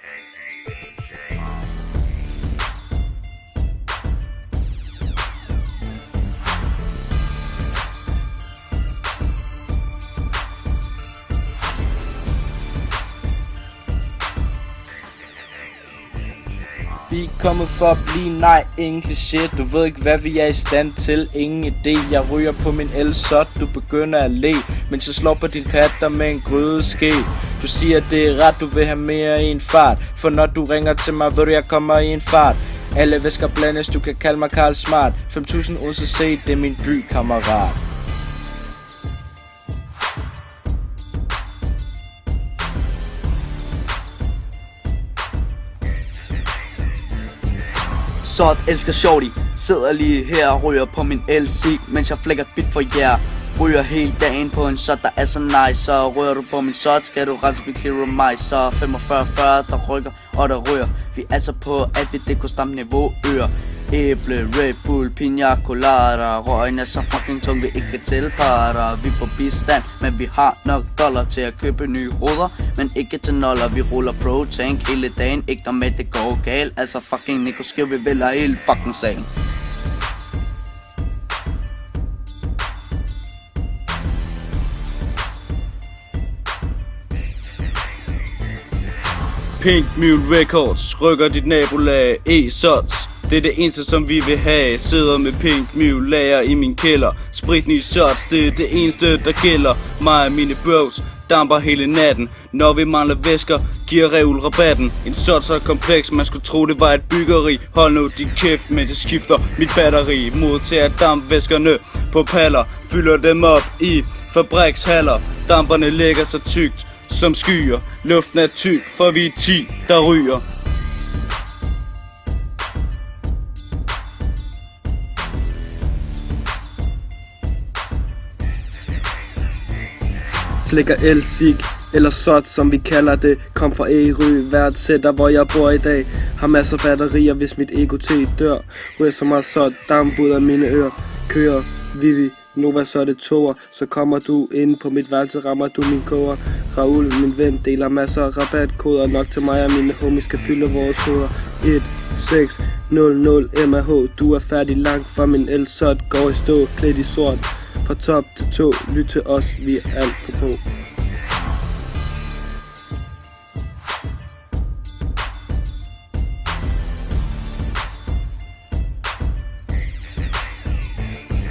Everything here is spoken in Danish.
Vi er kommet for at blive, nej, ingen kliché. Du ved ikke hvad vi er i stand til, ingen idé. Jeg ryger på min el, så du begynder at le, mens jeg slår på din patter med en grydeske. Du siger det er ret, du vil have mere i en fart, for når du ringer til mig, ved du jeg kommer i en fart. Alle væsker blandes, du kan kalde mig Karl Smart. 5000 UCC, det er min by, kammerat. Sort elsker shorty, sidder lige her og ryger på min LC, mens jeg flækker bit for jer. Ryger hele dagen på en shot, der er så nice. Så rører du på min shot, skal du rense mit hero mig. Så 45-40, der rykker og der ryger. Vi er altså på at vi det konstant niveau øger. Æble, Red Bull, Pina Colada. Røgen er så fucking tung, vi ikke kan tilpare. Vi er på bistand, men vi har nok dollar til at købe nye hoveder, men ikke til noller. Vi ruller pro-tank hele dagen, ikke når med det går galt. Altså fucking Nico Skiv, vi vælger hele fucking sagen. Pink Mule Records rykker dit nabolag E-Sots. Det er det eneste som vi vil have. Sidder med Pink Mule lager i min kælder. Spritny shots, det er det eneste der gælder. Mig og mine bros damper hele natten. Når vi mangler væsker, giver revl rabatten. En shot så kompleks, man skulle tro det var et byggeri. Hold nu din kæft, mens jeg skifter mit batteri. Modtager dampvæskerne på paller, fylder dem op i fabrikshaller. Damperne lægger så tykt som skyer. Luften er tyk, for vi er 10, der ryger. Flækker el-sig, eller sot som vi kalder det. Kom fra Ærø, hvert sætter hvor jeg bor i dag. Har masser af batterier, hvis mit ego til dør. Ryger så meget sot, damp ud af mine ører. Kører, Vivi, Nova så er det toer. Så kommer du ind på mit værelse, rammer du min koger. Raoul, min ven, deler masser af rabatkoder. Nok til mig og mine homies kan fylde vores hoveder. 1600 MAH, du er færdig langt fra min el-sot. Går i stå, klædt i sort. Fra top til tå, lyt til os, vi er alt for på.